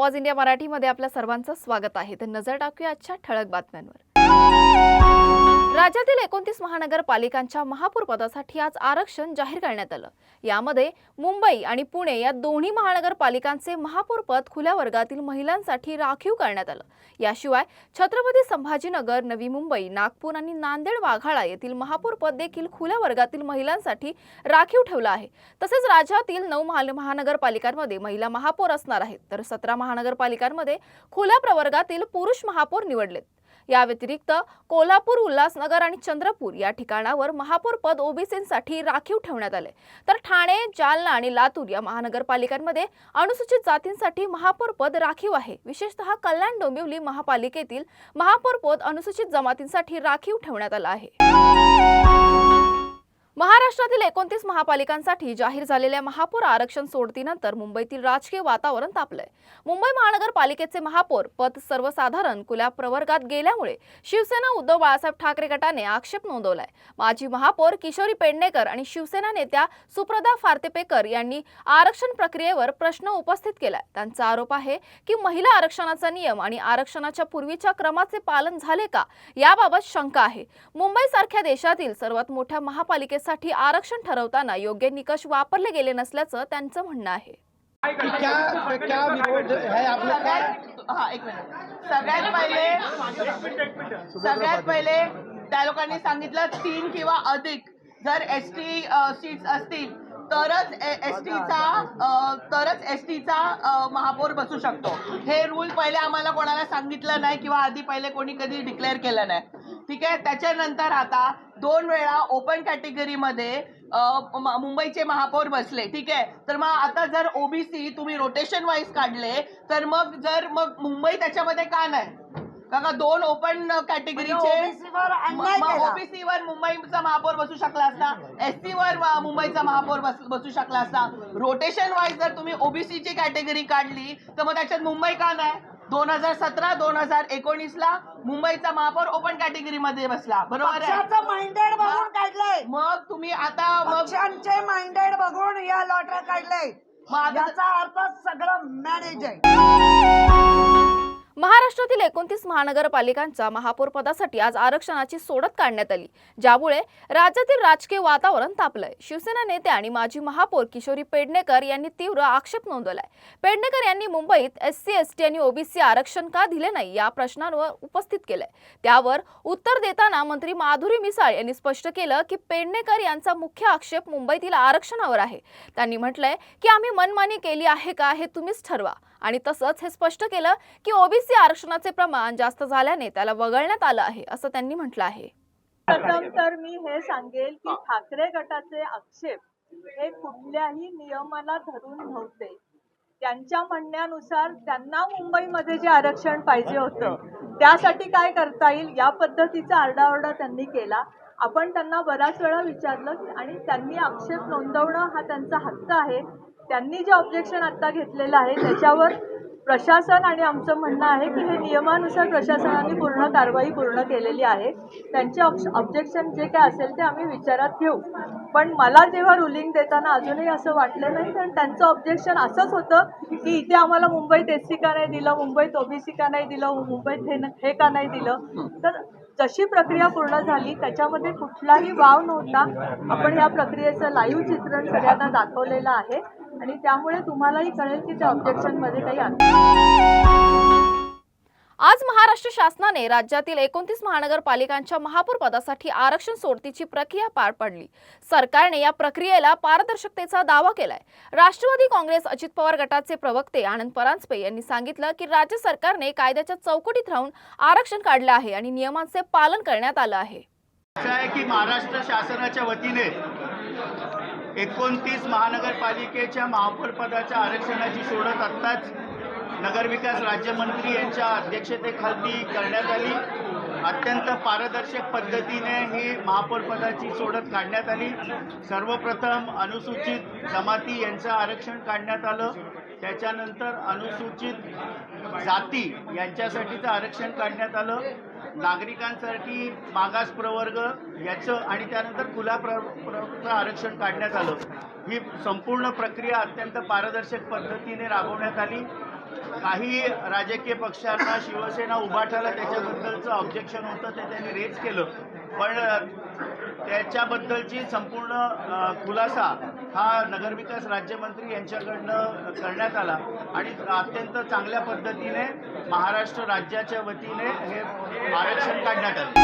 आवाज इंडिया मराठीमध्ये आपल्या सर्वांचं स्वागत आहे। तर नजर टाकूया आजच्या ठळक बातम्यांवर। राज्यातील 29 महानगरपालिकांच्या महापौर पदासाठी आज आरक्षण जाहीर करण्यात आलं। यामध्ये मुंबई आणि पुणे या दोन्ही महानगरपालिकांचे महापौर पद खुल्या वर्गातील महिलांसाठी राखीव करण्यात आलं। याशिवाय छत्रपती संभाजीनगर, नवी मुंबई, नागपूर आणि नांदेड वाघाळा येथील महापौर पद देखील खुल्या वर्गातील महिलांसाठी राखीव ठेवलं आहे। तसेच राज्यातील 9 महानगरपालिकांमध्ये महिला महापौर असणार आहेत, तर 17 महानगरपालिकांमध्ये खुल्या प्रवर्गातील पुरुष महापौर निवडलेत। या व्यतिरिक्त कोल्हापूर, उल्हासनगर आणि चंद्रपूर या ठिकाणावर महापौर पद ओबीसींसाठी राखीव ठेवण्यात आले। तर ठाणे, जालना आणि लातूर या महानगरपालिकांमध्ये अनुसूचित जातींसाठी महापौर पद राखीव आहे। विशेषतः कल्याण डोंबिवली महापालिकेतील महापौर पद अनुसूचित जमातींसाठी राखीव ठेवण्यात आलं आहे। महाराष्ट्रातील 29 महापालिकांसाठी जाहीर झालेल्या महापौर आरक्षण सोडतीनंतर मुंबईतील राजकीय वातावरण तापलंय। मुंबई महानगरपालिकेचे महापौर पद सर्वसाधारण खुल्या प्रवर्गात गेल्यामुळे शिवसेना उद्धव बाळासाहेब ठाकरे गटाने आक्षेप नोंदवलाय। माजी महापौर किशोरी पेडणेकर आणि शिवसेना नेत्या सुप्रदा फारतेपेकर यांनी आरक्षण प्रक्रियेवर प्रश्न उपस्थित केलाय। त्यांचा आरोप आहे की महिला आरक्षणाचा नियम आणि आरक्षणाच्या पूर्वीच्या क्रमाचे पालन झाले का याबाबत शंका आहे। मुंबईसारख्या देशातील सर्वात मोठ्या महापालिकेसाठी आरक्षण ठरवताना योग्य निकष वापरले गेले नसल्याचं त्यांचं म्हणणं आहे। क्या विरोध है आप लोग का? एक मिनिट। सगळ्यात पहिले त्या लोकांनी सांगितलं 3 किंवा अधिक जर एसटी सीट्स असतील तरच एसटीचा महापौर बसू शकतो। हे रूल पहिले आम्हाला कोणाला सांगितलं नाही किंवा आधी पहिले कोणी कधी डिक्लेअर केलं नाही, ठीक आहे। त्याच्यानंतर आता 2 वेळा ओपन कॅटेगरीमध्ये मुंबईचे महापौर बसले, ठीक आहे। तर मग आता जर ओबीसी तुम्ही रोटेशन वाईज काढले तर मग मुंबई त्याच्यामध्ये का नाही? का 2 ओपन कॅटेगरीचे ओबीसी वर मुंबईचा महापौर बसू शकला असता, एसटी वर मुंबईचा महापौर बसू शकला असता। रोटेशन वाईज जर तुम्ही ओबीसी ची कॅटेगरी काढली तर मग त्याच्यात मुंबई का नाही? 2017-2019ला मुंबईचा महापौर ओपन कॅटेगरी मध्ये बसला, बरोबर आहे। माइंडेड बघून काढलंय, मग तुम्ही आता पक्षांचे माइंडेड बघून या लॉटऱ्या काढलंय, याचा अर्थ सगळं मॅनेज आहे। महाराष्ट्रातील 29 महानगरपालिकांच्या महापौर पदासाठी आज आरक्षणाची सोडत काढण्यात आली, ज्यामुळे राज्यातील राजकीय वातावरण तापलंय। शिवसेना नेते आणि माजी महापौर किशोरी पेडणेकर यांनी तीव्र आक्षेप नोंदवलाय। पेडणेकर यांनी मुंबईत एससी, एसटी आणि ओबीसी आरक्षण का दिले नाही या प्रश्नांवर उपस्थित केलंय। त्यावर उत्तर देताना मंत्री माधुरी मिसाळ यांनी स्पष्ट केलं की पेडणेकर यांचा मुख्य आक्षेप मुंबईतील आरक्षणावर आहे। त्यांनी म्हटलंय की आम्ही मनमानी केली आहे का हे तुम्हीच ठरवा, आणि तसंच हे स्पष्ट केलं की ओबीसी आरक्षणाचे प्रमाण जास्त झाल्याने त्याला वगळण्यात आलं आहे, असं त्यांनी म्हटलं आहे। प्रथम तर मी हे सांगेल की ठाकरे गटाचे आक्षेप हे कुठल्याही नियमाला धरून नव्हते। त्यांच्या म्हणण्यानुसार त्यांना मुंबईमध्ये जे आरक्षण पाहिजे होतं त्यासाठी काय करता येईल या पद्धतीचा आरडाओरडा त्यांनी केला। आपण त्यांना बराच वेळा विचारलं आणि त्यांनी आक्षेप नोंदवणं हा त्यांचा हक्क आहे। त्यांनी जे ऑब्जेक्शन आता घेतलेलं आहे त्याच्यावर प्रशासन आणि आमचं म्हणणं आहे की हे नियमानुसार प्रशासनाने पूर्ण कारवाई पूर्ण केलेली आहे। त्यांचे ऑब्जेक्शन जे काय असेल ते आम्ही विचारात घेऊ, पण मला जेव्हा रुलिंग देताना अजूनही असं वाटलं नाही, कारण त्यांचं ऑब्जेक्शन असंच होतं की इथे आम्हाला मुंबईत एससी का नाही दिलं, मुंबईत ओबीसी का नाही दिलं, मुंबईत हे का नाही दिलं। तर जशी प्रक्रिया पूर्ण झाली त्याच्यामध्ये कुठलाही वाव नव्हता। आपण या प्रक्रियेचं लाईव्ह चित्रण सगळ्यांना दाखवलेलं आहे आणि त्यामुळे तुम्हालाही कळेल की त्या ऑब्जेक्शन मध्ये काही आज महाराष्ट्र शासनाने राज्यातील 29 महानगरपालिकांच्या महापौर पदासाठी आरक्षण सोडतीची प्रक्रिया पार पाडली। सरकारने या प्रक्रियेला पारदर्शकतेचा दावा केलाय। राष्ट्रवादी काँग्रेस अजित पवार गटाचे प्रवक्ते आनंद परांजपे यांनी सांगितलं की राज्य सरकारने कायद्याच्या चौकटीत राहून आरक्षण काढले आहे आणि नियमांचे पालन करण्यात आलं आहे। असं आहे की महाराष्ट्र शासनाच्या वतीने 29 महानगरपालिकेच्या महापौर पदाच्या आरक्षणाची सोडत आत्ताच नगरविकास राज्यमंत्री यांच्या अध्यक्षतेखाली करण्यात आली। अत्यंत पारदर्शक पद्धतीने ही महापौर पदाची सोडत काढण्यात आली। सर्वप्रथम अनुसूचित जमाती यांचं आरक्षण काढण्यात आलं, त्याच्यानंतर अनुसूचित जाती यांच्यासाठीचं आरक्षण काढण्यात आलं, नागरिकांसाठी मागास प्रवर्ग याचं आणि त्यानंतर खुला प्रवर्गाचं आरक्षण काढण्यात आलं। ही संपूर्ण प्रक्रिया अत्यंत पारदर्शक पद्धतीने राबवण्यात आली। काही राजकीय पक्षांना शिवसेना उभाटाला त्याच्याबद्दलचं ऑब्जेक्शन होतं ते त्यांनी रेज केलं, पण त्याच्याबद्दलची संपूर्ण खुलासा हा नगरविकास राज्यमंत्री यांच्याकडनं करण्यात आला आणि अत्यंत चांगल्या पद्धतीने महाराष्ट्र राज्याच्या वतीने हे आरक्षण काढण्यात आलं.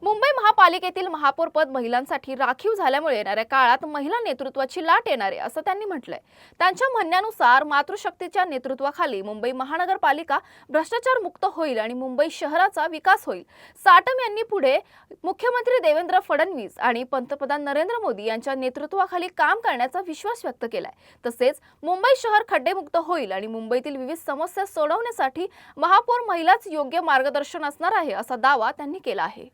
मुंबई महापालिकेतील महापौरपद महिलांसाठी राखीव झाल्यामुळे येणाऱ्या काळात महिला नेतृत्वाची लाट येणार आहे असं त्यांनी म्हटलंय. त्यांच्या म्हणण्यानुसार मातृशक्तीच्या नेतृत्वाखाली मुंबई महानगरपालिका भ्रष्टाचार मुक्त होईल आणि मुंबई शहराचा विकास होईल. साटम यांनी पुढे मुख्यमंत्री देवेंद्र फडणवीस आणि पंतप्रधान नरेंद्र मोदी यांच्या नेतृत्वाखाली काम करण्याचा विश्वास व्यक्त केलाय. तसेच मुंबई शहर खड्डेमुक्त होईल आणि मुंबईतील विविध समस्या सोडवण्यासाठी महापौर महिलाच योग्य मार्गदर्शन असणार आहे असा दावा त्यांनी केला आहे.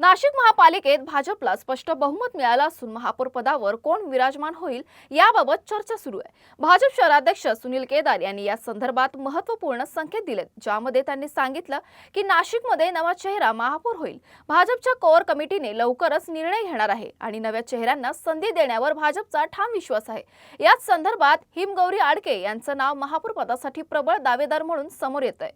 नाशिक महापालिकेत भाजपला स्पष्ट बहुमत मिळालं असून महापौर पदावर कोण विराजमान होईल याबाबत चर्चा सुरू आहे. भाजप शहराध्यक्ष सुनील केदार यांनी या संदर्भात महत्त्वपूर्ण संकेत दिलेत, ज्यामध्ये त्यांनी सांगितलं की नाशिकमध्ये नवा चेहरा महापौर होईल. भाजपच्या कोअर कमिटीने लवकरच निर्णय घेणार आहे आणि नव्या चेहऱ्यांना संधी देण्यावर भाजपचा ठाम विश्वास आहे. याच संदर्भात हिमगौरी आडके यांचं नाव महापौर पदासाठी प्रबळ दावेदार म्हणून समोर येत आहे.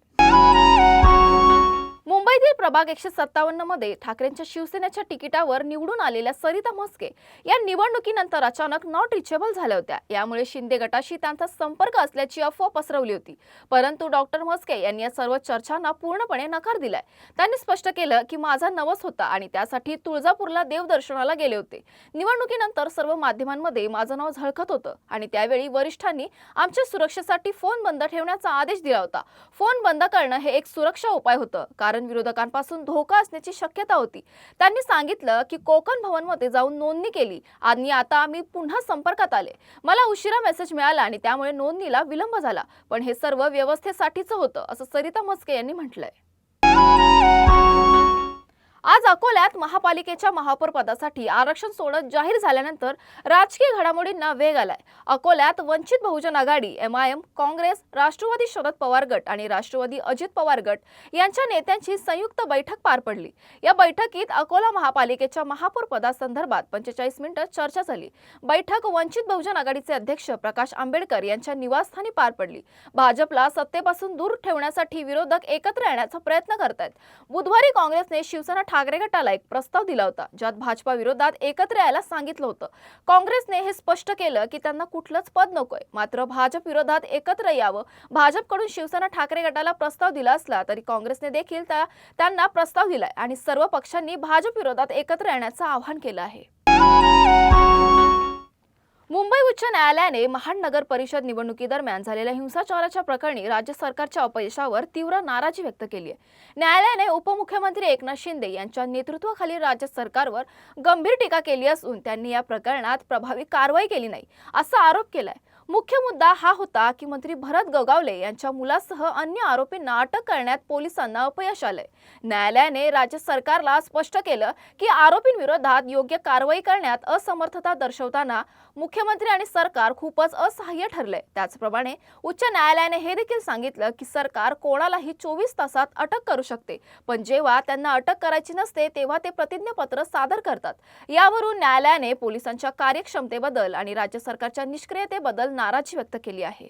मुंबईतील प्रभाग 157 मध्ये ठाकरेंच्या शिवसेनेच्या तिकिटावर निवडून आलेल्या सरिता म्हस्के या निवडणुकीनंतर अचानक नॉट रिचेबल झाल्या होत्या. यामुळे शिंदे गटाशी त्यांचा संपर्क असल्याची अफवा पसरवली होती. परंतु डॉक्टर म्हस्के यांनी या सर्व चर्चांना पूर्णपणे नकार दिलाय. त्यांनी स्पष्ट केलं की माझा नवस होता आणि त्यासाठी तुळजापूरला देवदर्शनाला गेले होते. निवडणुकीनंतर सर्व माध्यमांमध्ये माझं नाव झळकत होतं आणि त्यावेळी वरिष्ठांनी आमच्या सुरक्षेसाठी फोन बंद ठेवण्याचा आदेश दिला होता. फोन बंद करणं हे एक सुरक्षा उपाय होतं, कारण विरोधकांपासून धोका असण्याची शक्यता होती. त्यांनी सांगितलं की कोकण भवनमध्ये जाऊन नोंदणी केली आणि आता आम्ही पुन्हा संपर्कात आले. मला उशिरा मेसेज मिळाला आणि त्यामुळे नोंदणीला विलंब झाला, पण हे सर्व व्यवस्थेसाठीच होतं असं सरिता म्हस्के यांनी म्हटलंय. आज अकोल्यात महापालिकेच्या महापौर पदासाठी आरक्षण सोडत जाहीर झाल्यानंतर राजकीय घडामोडींना वेग आलाय. अकोल्यात वंचित बहुजन आघाडी, MIM, काँग्रेस, राष्ट्रवादी शरद पवार गट आणि राष्ट्रवादी अजित पवार गट यांच्या नेत्यांची संयुक्त बैठक पार पडली. या बैठकीत अकोला महापालिकेच्या महापौर पदासंदर्भात 45 मिनिटं चर्चा झाली. बैठक वंचित बहुजन आघाडीचे अध्यक्ष प्रकाश आंबेडकर यांच्या निवासस्थानी पार पडली. भाजपला सत्तेपासून दूर ठेवण्यासाठी विरोधक एकत्र येण्याचा प्रयत्न करतायत. बुधवारी काँग्रेसने शिवसेना ठाकरे गटाला एक प्रस्ताव दिला होता, ज्यात भाजपा विरोधात एकत्र यायला सांगितलं होतं. काँग्रेसने हे स्पष्ट केलं की त्यांना कुठलंच पद नकोय, मात्र भाजप विरोधात एकत्र यावं. भाजपकडून शिवसेना ठाकरे गटाला प्रस्ताव दिला असला तरी काँग्रेसने देखील त्यांना प्रस्ताव दिलाय आणि सर्व पक्षांनी भाजप विरोधात एकत्र येण्याचं आवाहन केलं आहे. मुंबई उच्च न्यायालयाने महाड नगर परिषद निवडणुकीदरम्यान झालेल्या हिंसाचाराच्या प्रकरणी राज्य सरकारच्या अपयशावर तीव्र नाराजी व्यक्त केली आहे. न्यायालयाने उपमुख्यमंत्री एकनाथ शिंदे यांच्या नेतृत्वाखाली राज्य सरकारवर गंभीर टीका केली असून त्यांनी या प्रकरणात प्रभावी कारवाई केली नाही असा आरोप केलाय. मुख्य मुद्दा हा होता की मंत्री भरत गोगावले यांच्या मुलासह अन्य आरोपींना अटक करण्यात पोलिसांना अपयश आलंय. न्यायालयाने राज्य सरकारला स्पष्ट केलं की आरोपींविरोधात योग्य कारवाई करण्यात असमर्थता दर्शवताना मुख्यमंत्री आणि सरकार खूपच असहाय्य ठरले. त्याचप्रमाणे उच्च न्यायालयाने हे देखील सांगितलं की सरकार कोणालाही 24 तासात अटक करू शकते, पण जेव्हा त्यांना अटक करायची नसते तेव्हा ते प्रतिज्ञापत्र सादर करतात. यावरून न्यायालयाने पोलिसांच्या कार्यक्षमतेबद्दल आणि राज्य सरकारच्या निष्क्रियतेबद्दल नाराजी व्यक्त केली आहे.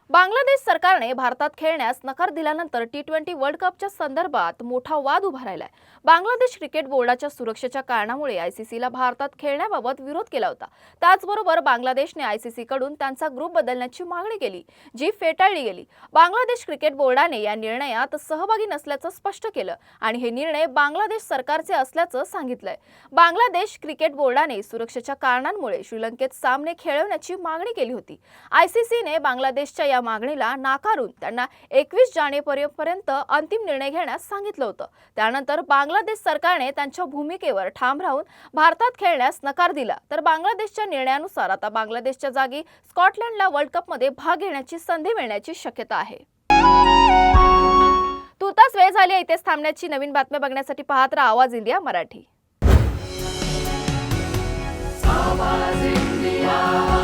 बांगलादेश सरकारने भारतात खेळण्यास नकार दिल्यानंतर T20 वर्ल्ड कपच्या संदर्भात मोठा वाद उभा राहिलाय. बांगलादेश क्रिकेट बोर्डाच्या सुरक्षेच्या कारणामुळे ICCला भारतात खेळण्याबाबत विरोध केला होता. त्याचबरोबर बांगलादेशने ICC कडून त्यांचा ग्रुप बदलण्याची मागणी केली, जी फेटाळली गेली. बांगलादेश क्रिकेट बोर्डाने या निर्णयात सहभागी नसल्याचं स्पष्ट केलं आणि हे निर्णय बांगलादेश सरकारचे असल्याचं सांगितलंय. बांगलादेश क्रिकेट बोर्डाने सुरक्षेच्या कारणांमुळे श्रीलंकेत सामने खेळवण्याची मागणी केली होती. ICCने बांगलादेशच्या या मागणीला नाकारून त्यांना 21 जानेवारीपर्यंत अंतिम निर्णय घेण्यास सांगितलं होतं. त्यानंतर बांगलादेश सरकारने त्यांच्या भूमिकेवर ठाम राहून भारतात खेळण्यास नकार दिला. तर बांगलादेशच्या निर्णयानुसार आता बांगलादेशच्या जागी स्कॉटलंडला वर्ल्ड कपमध्ये भाग घेण्याची संधी मिळण्याची शक्यता आहे. तुर्तास वेळ झाली, इथेच थांबण्याची. नवीन बातम्या बघण्यासाठी पाहत राहा आवाज इंडिया मराठी. आवाज इंडिया.